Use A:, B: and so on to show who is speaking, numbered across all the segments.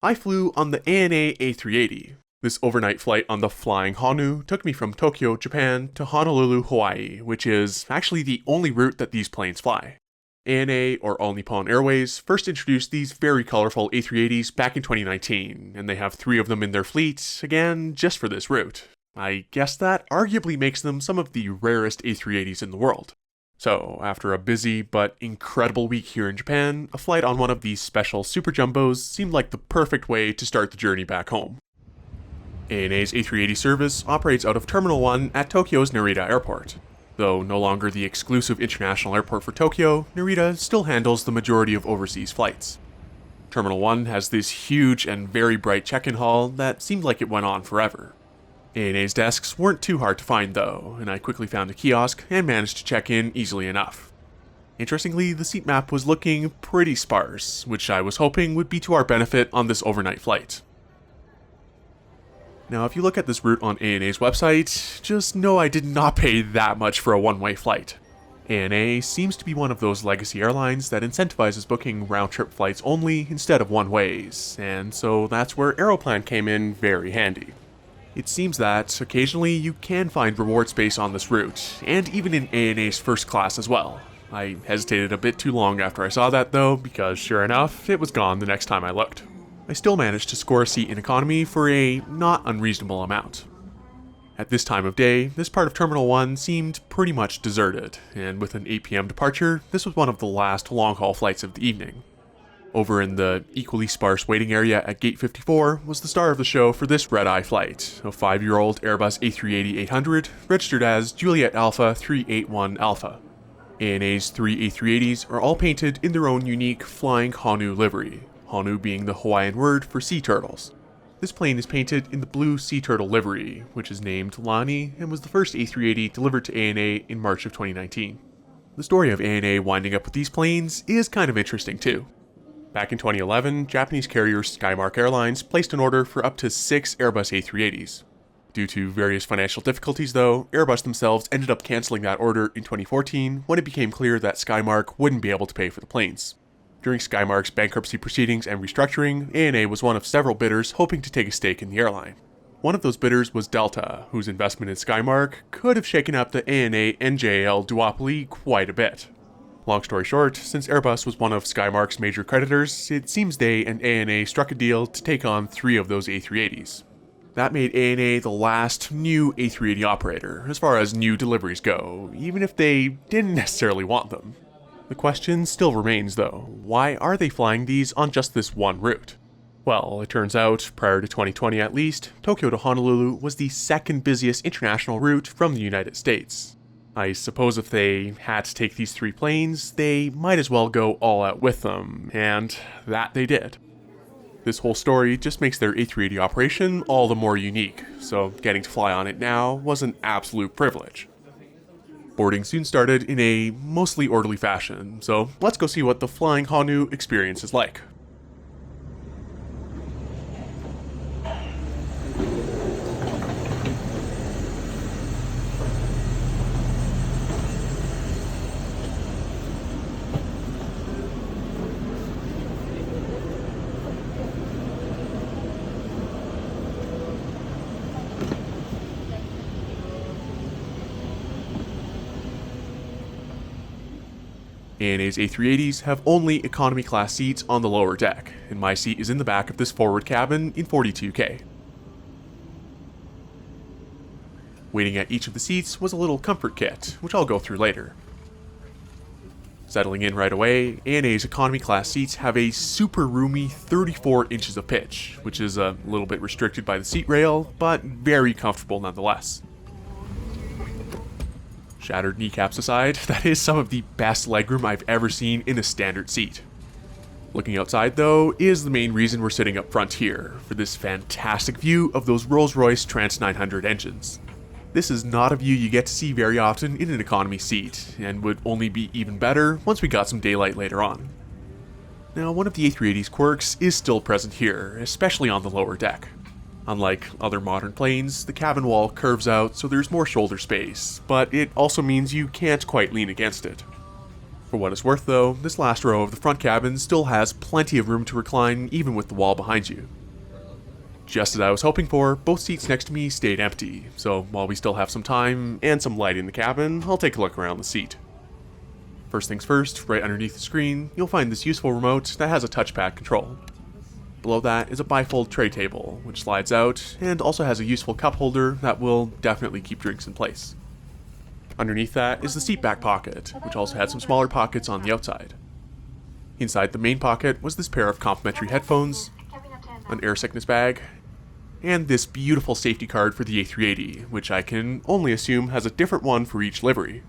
A: I flew on the ANA A380. This overnight flight on the flying Honu took me from Tokyo, Japan to Honolulu, Hawaii, which is actually the only route that these planes fly. ANA, or All Nippon Airways, first introduced these very colorful A380s back in 2019, and they have 3 of them in their fleet, again, just for this route. I guess that arguably makes them some of the rarest A380s in the world. So, after a busy but incredible week here in Japan, a flight on one of these special super jumbos seemed like the perfect way to start the journey back home. ANA's A380 service operates out of Terminal 1 at Tokyo's Narita Airport. Though no longer the exclusive international airport for Tokyo, Narita still handles the majority of overseas flights. Terminal 1 has this huge and very bright check-in hall that seemed like it went on forever. ANA's desks weren't too hard to find though, and I quickly found a kiosk and managed to check in easily enough. Interestingly, the seat map was looking pretty sparse, which I was hoping would be to our benefit on this overnight flight. Now, if you look at this route on ANA's website, just know I did not pay that much for a one-way flight. ANA seems to be one of those legacy airlines that incentivizes booking round-trip flights only instead of one-ways, and so that's where Aeroplan came in very handy. It seems that, occasionally, you can find reward space on this route, and even in ANA's first class as well. I hesitated a bit too long after I saw that though, because sure enough, it was gone the next time I looked. I still managed to score a seat in economy for a not unreasonable amount. At this time of day, this part of Terminal 1 seemed pretty much deserted, and with an 8 PM departure, this was one of the last long-haul flights of the evening. Over in the equally sparse waiting area at Gate 54 was the star of the show for this red-eye flight, a 5-year-old Airbus A380-800 registered as Juliet Alpha 381 Alpha. ANA's 3 A380s are all painted in their own unique flying Honu livery, Honu being the Hawaiian word for sea turtles. This plane is painted in the blue sea turtle livery, which is named Lani and was the first A380 delivered to ANA in March of 2019. The story of ANA winding up with these planes is kind of interesting too. Back in 2011, Japanese carrier Skymark Airlines placed an order for up to 6 Airbus A380s. Due to various financial difficulties though, Airbus themselves ended up cancelling that order in 2014 when it became clear that Skymark wouldn't be able to pay for the planes. During Skymark's bankruptcy proceedings and restructuring, ANA was one of several bidders hoping to take a stake in the airline. One of those bidders was Delta, whose investment in Skymark could have shaken up the ANA-NJL duopoly quite a bit. Long story short, since Airbus was one of Skymark's major creditors, it seems they and ANA struck a deal to take on 3 of those A380s. That made ANA the last new A380 operator, as far as new deliveries go, even if they didn't necessarily want them. The question still remains though, why are they flying these on just this one route? Well, it turns out, prior to 2020 at least, Tokyo to Honolulu was the second busiest international route from the United States. I suppose if they had to take these 3 planes, they might as well go all out with them, and that they did. This whole story just makes their A380 operation all the more unique, so getting to fly on it now was an absolute privilege. Boarding soon started in a mostly orderly fashion, so let's go see what the flying Honu experience is like. ANA's A380s have only economy class seats on the lower deck, and my seat is in the back of this forward cabin in 42K. Waiting at each of the seats was a little comfort kit, which I'll go through later. Settling in right away, ANA's economy class seats have a super roomy 34 inches of pitch, which is a little bit restricted by the seat rail, but very comfortable nonetheless. Shattered kneecaps aside, that is some of the best legroom I've ever seen in a standard seat. Looking outside though is the main reason we're sitting up front here, for this fantastic view of those Rolls-Royce Trent 900 engines. This is not a view you get to see very often in an economy seat, and would only be even better once we got some daylight later on. Now, one of the A380's quirks is still present here, especially on the lower deck. Unlike other modern planes, the cabin wall curves out so there's more shoulder space, but it also means you can't quite lean against it. For what it's worth though, this last row of the front cabin still has plenty of room to recline even with the wall behind you. Just as I was hoping for, both seats next to me stayed empty, so while we still have some time and some light in the cabin, I'll take a look around the seat. First things first, right underneath the screen, you'll find this useful remote that has a touchpad control. Below that is a bifold tray table, which slides out, and also has a useful cup holder that will definitely keep drinks in place. Underneath that is the seat back pocket, which also had some smaller pockets on the outside. Inside the main pocket was this pair of complimentary headphones, an air sickness bag, and this beautiful safety card for the A380, which I can only assume has a different one for each livery.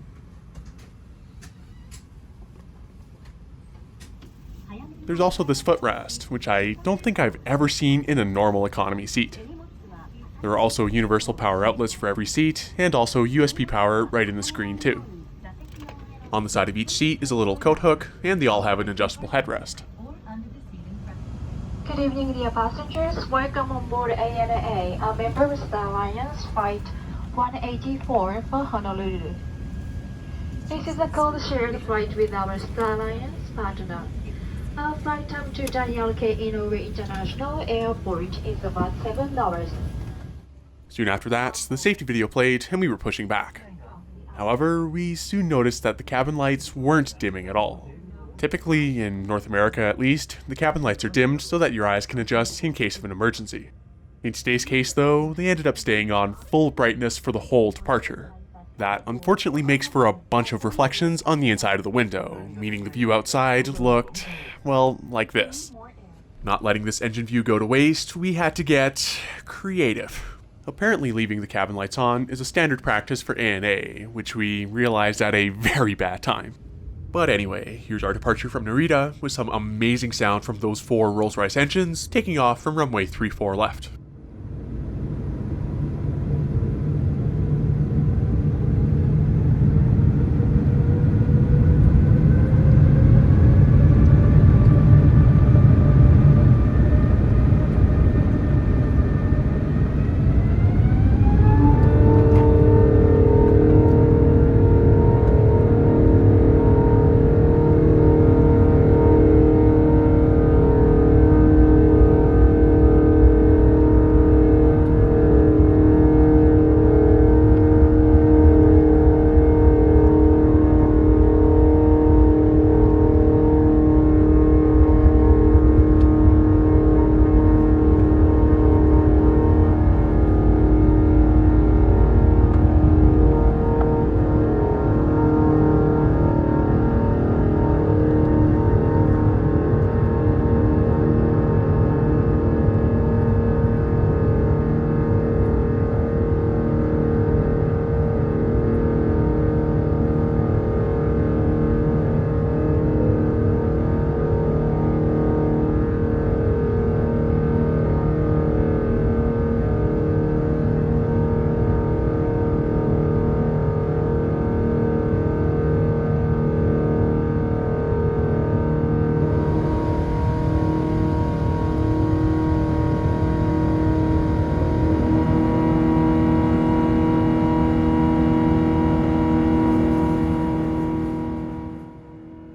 A: There's also this footrest, which I don't think I've ever seen in a normal economy seat. There are also universal power outlets for every seat, and also USB power right in the screen too. On the side of each seat is a little coat hook, and they all have an adjustable headrest.
B: Good evening, dear passengers. Welcome on board ANA, a member of Star Alliance Flight 184 for Honolulu. This is a code-shared flight with our Star Alliance partner. Our flight time to Daniel K. Inoue International Airport is about $7.
A: Soon after that, the safety video played and we were pushing back. However, we soon noticed that the cabin lights weren't dimming at all. Typically, in North America at least, the cabin lights are dimmed so that your eyes can adjust in case of an emergency. In today's case though, they ended up staying on full brightness for the whole departure. That unfortunately makes for a bunch of reflections on the inside of the window, meaning the view outside looked, well, like this. Not letting this engine view go to waste, we had to get creative. Apparently leaving the cabin lights on is a standard practice for ANA, which we realized at a very bad time. But anyway, here's our departure from Narita with some amazing sound from those 4 Rolls-Royce engines taking off from runway 34 left.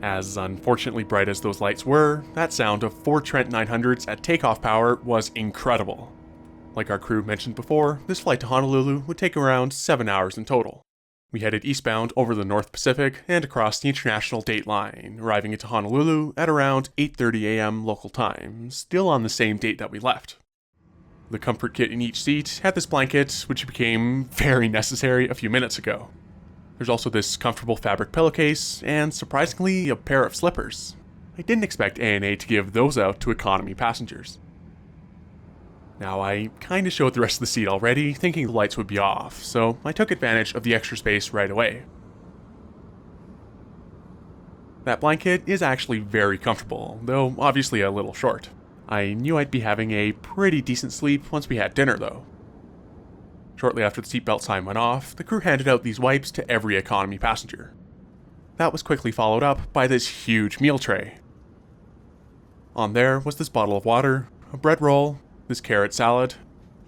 A: As unfortunately bright as those lights were, that sound of 4 Trent 900s at takeoff power was incredible. Like our crew mentioned before, this flight to Honolulu would take around 7 hours in total. We headed eastbound over the North Pacific and across the international date line, arriving into Honolulu at around 8:30 a.m. local time, still on the same date that we left. The comfort kit in each seat had this blanket, which became very necessary a few minutes ago. There's also this comfortable fabric pillowcase, and surprisingly, a pair of slippers. I didn't expect ANA to give those out to economy passengers. Now, I kinda showed the rest of the seat already, thinking the lights would be off, so I took advantage of the extra space right away. That blanket is actually very comfortable, though obviously a little short. I knew I'd be having a pretty decent sleep once we had dinner though. Shortly after the seatbelt sign went off, the crew handed out these wipes to every economy passenger. That was quickly followed up by this huge meal tray. On there was this bottle of water, a bread roll, this carrot salad,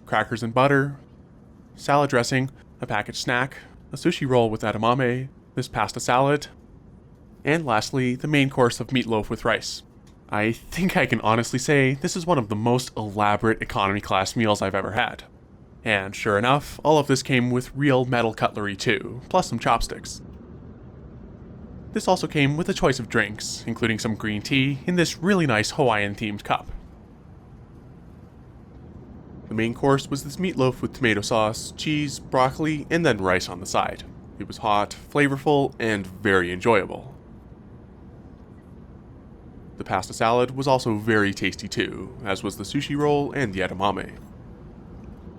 A: crackers and butter, salad dressing, a packaged snack, a sushi roll with edamame, this pasta salad, And lastly, the main course of meatloaf with rice. I think I can honestly say this is one of the most elaborate economy class meals I've ever had. And sure enough, all of this came with real metal cutlery too, plus some chopsticks. This also came with a choice of drinks, including some green tea in this really nice Hawaiian-themed cup. The main course was this meatloaf with tomato sauce, cheese, broccoli, and then rice on the side. It was hot, flavorful, and very enjoyable. The pasta salad was also very tasty too, as was the sushi roll and the edamame.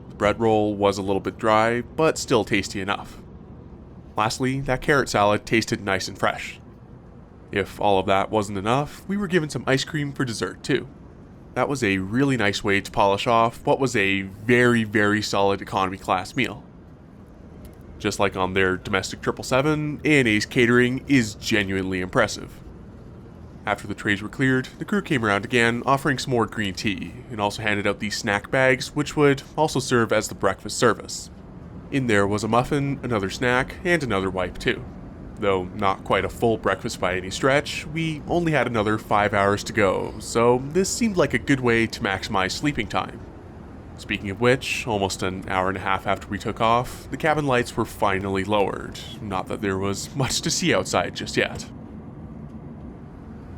A: The bread roll was a little bit dry, but still tasty enough. Lastly, that carrot salad tasted nice and fresh. If all of that wasn't enough, we were given some ice cream for dessert too. That was a really nice way to polish off what was a very solid economy class meal. Just like on their domestic 777, ANA's catering is genuinely impressive. After the trays were cleared, the crew came around again offering some more green tea, and also handed out these snack bags which would also serve as the breakfast service. In there was a muffin, another snack, and another wipe too. Though not quite a full breakfast by any stretch, we only had another 5 hours to go, so this seemed like a good way to maximize sleeping time. Speaking of which, almost an hour and a half after we took off, the cabin lights were finally lowered, not that there was much to see outside just yet.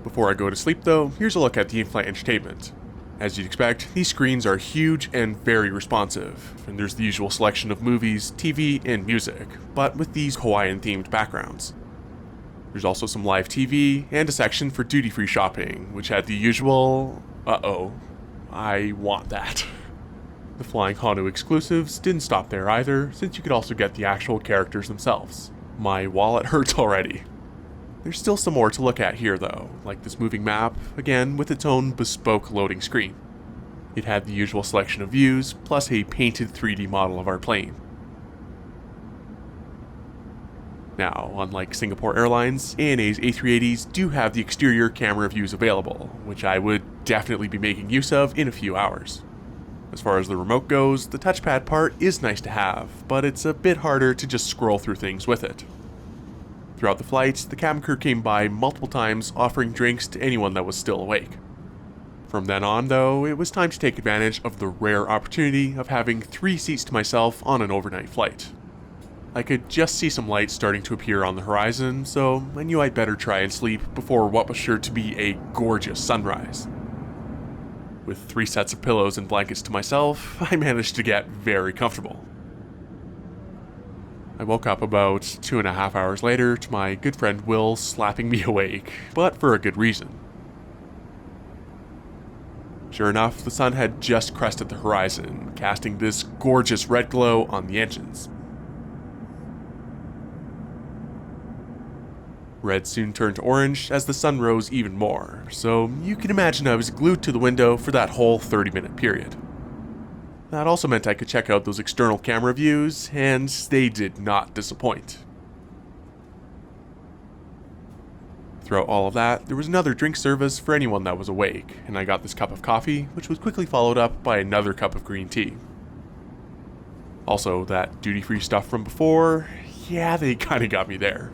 A: Before I go to sleep though, here's a look at the in-flight entertainment. As you'd expect, these screens are huge and very responsive, and there's the usual selection of movies, TV, and music, but with these Hawaiian-themed backgrounds. There's also some live TV, and a section for duty-free shopping, which had the usual, I want that. The flying Honu exclusives didn't stop there either, since you could also get the actual characters themselves. My wallet hurts already. There's still some more to look at here though, like this moving map, again with its own bespoke loading screen. It had the usual selection of views, plus a painted 3D model of our plane. Now, unlike Singapore Airlines, ANA's A380s do have the exterior camera views available, which I would definitely be making use of in a few hours. As far as the remote goes, the touchpad part is nice to have, but it's a bit harder to just scroll through things with it. Throughout the flight, the cabin crew came by multiple times offering drinks to anyone that was still awake. From then on, though, it was time to take advantage of the rare opportunity of having 3 seats to myself on an overnight flight. I could just see some lights starting to appear on the horizon, so I knew I'd better try and sleep before what was sure to be a gorgeous sunrise. With 3 sets of pillows and blankets to myself, I managed to get very comfortable. I woke up about 2.5 hours later to my good friend Will slapping me awake, but for a good reason. Sure enough, the sun had just crested the horizon, casting this gorgeous red glow on the engines. Red soon turned to orange as the sun rose even more, so you can imagine I was glued to the window for that whole 30-minute period. That also meant I could check out those external camera views, and they did not disappoint. Throughout all of that, there was another drink service for anyone that was awake, and I got this cup of coffee, which was quickly followed up by another cup of green tea. Also, that duty-free stuff from before, yeah, they kinda got me there.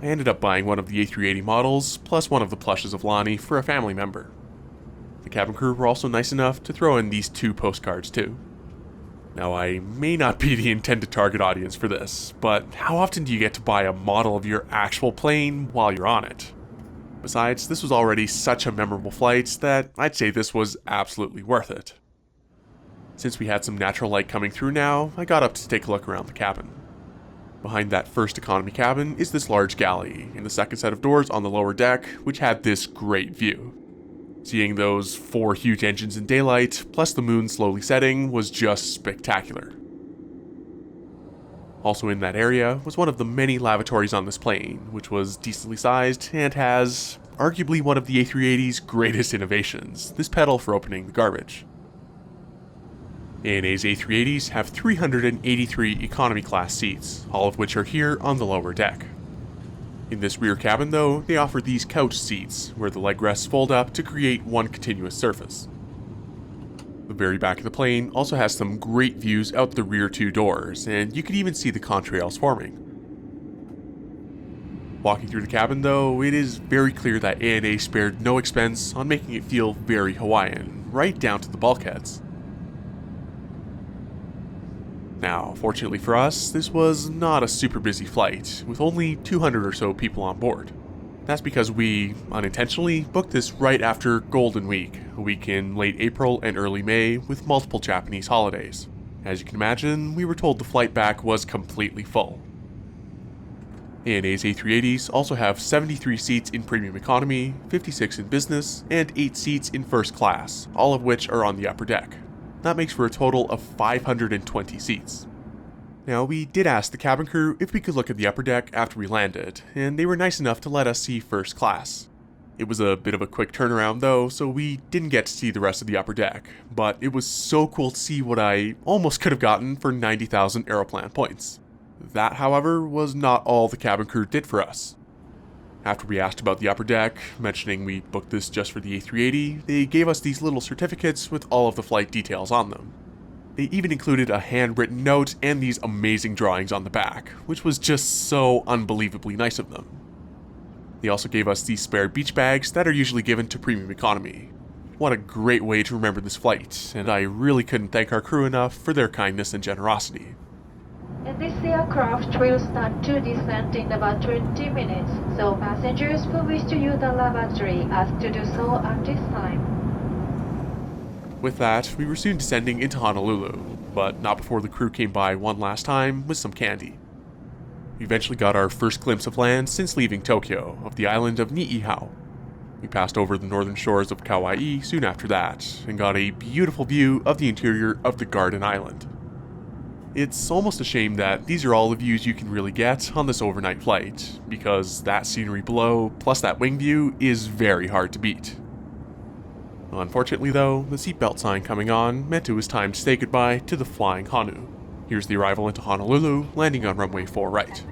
A: I ended up buying one of the A380 models, plus one of the plushes of Lani for a family member. The cabin crew were also nice enough to throw in these 2 postcards too. Now, I may not be the intended target audience for this, but how often do you get to buy a model of your actual plane while you're on it? Besides, this was already such a memorable flight that I'd say this was absolutely worth it. Since we had some natural light coming through now, I got up to take a look around the cabin. Behind that first economy cabin is this large galley, and the second set of doors on the lower deck, which had this great view. Seeing those 4 huge engines in daylight, plus the moon slowly setting, was just spectacular. Also in that area was one of the many lavatories on this plane, which was decently sized and has arguably one of the A380's greatest innovations, this pedal for opening the garbage. ANA's A380s have 383 economy class seats, all of which are here on the lower deck. In this rear cabin though, they offer these couch seats, where the leg rests fold up to create one continuous surface. The very back of the plane also has some great views out the rear 2 doors, and you can even see the contrails forming. Walking through the cabin though, it is very clear that ANA spared no expense on making it feel very Hawaiian, right down to the bulkheads. Now, fortunately for us, this was not a super busy flight, with only 200 or so people on board. That's because we, unintentionally, booked this right after Golden Week, a week in late April and early May with multiple Japanese holidays. As you can imagine, we were told the flight back was completely full. ANA's A380s also have 73 seats in Premium Economy, 56 in Business, and 8 seats in First Class, all of which are on the upper deck. That makes for a total of 520 seats. Now, we did ask the cabin crew if we could look at the upper deck after we landed, and they were nice enough to let us see First Class. It was a bit of a quick turnaround though, so we didn't get to see the rest of the upper deck, but it was so cool to see what I almost could have gotten for 90,000 Aeroplan points. That, however, was not all the cabin crew did for us. After we asked about the upper deck, mentioning we booked this just for the A380, they gave us these little certificates with all of the flight details on them. They even included a handwritten note and these amazing drawings on the back, which was just so unbelievably nice of them. They also gave us these spare beach bags that are usually given to Premium Economy. What a great way to remember this flight, and I really couldn't thank our crew enough for their kindness and generosity.
B: And this aircraft will start to descend in about 20 minutes, so passengers who wish to use the lavatory ask to do so at this time.
A: With that, we were soon descending into Honolulu, but not before the crew came by one last time with some candy. We eventually got our first glimpse of land since leaving Tokyo, of the island of Niihau. We passed over the northern shores of Kauai soon after that, and got a beautiful view of the interior of the Garden Island. It's almost a shame that these are all the views you can really get on this overnight flight, because that scenery below, plus that wing view, is very hard to beat. Unfortunately though, the seatbelt sign coming on meant it was time to say goodbye to the flying Honu. Here's the arrival into Honolulu, landing on runway 4 right.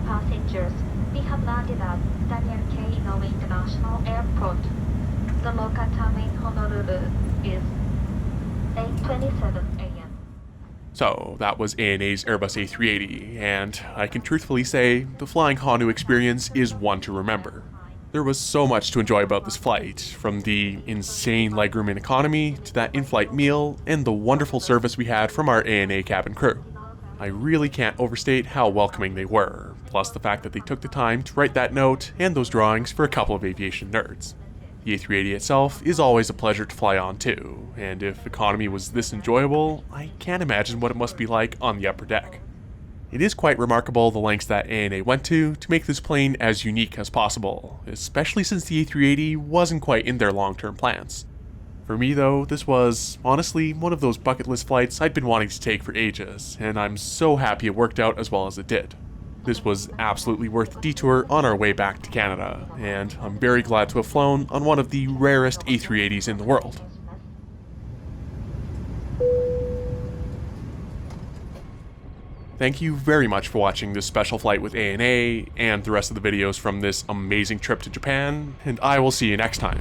B: Passengers, we have landed at Daniel K. Inouye International Airport. The local time in Honolulu is 8:27 a.m.
A: So, that was ANA's Airbus A380, and I can truthfully say, the flying Honu experience is one to remember. There was so much to enjoy about this flight, from the insane legroom in economy, to that in-flight meal, and the wonderful service we had from our ANA cabin crew. I really can't overstate how welcoming they were, plus the fact that they took the time to write that note and those drawings for a couple of aviation nerds. The A380 itself is always a pleasure to fly on too, and if economy was this enjoyable, I can't imagine what it must be like on the upper deck. It is quite remarkable the lengths that ANA went to make this plane as unique as possible, especially since the A380 wasn't quite in their long-term plans. For me though, this was, honestly, one of those bucket list flights I'd been wanting to take for ages, and I'm so happy it worked out as well as it did. This was absolutely worth the detour on our way back to Canada, and I'm very glad to have flown on one of the rarest A380s in the world. Thank you very much for watching this special flight with ANA, and the rest of the videos from this amazing trip to Japan, and I will see you next time.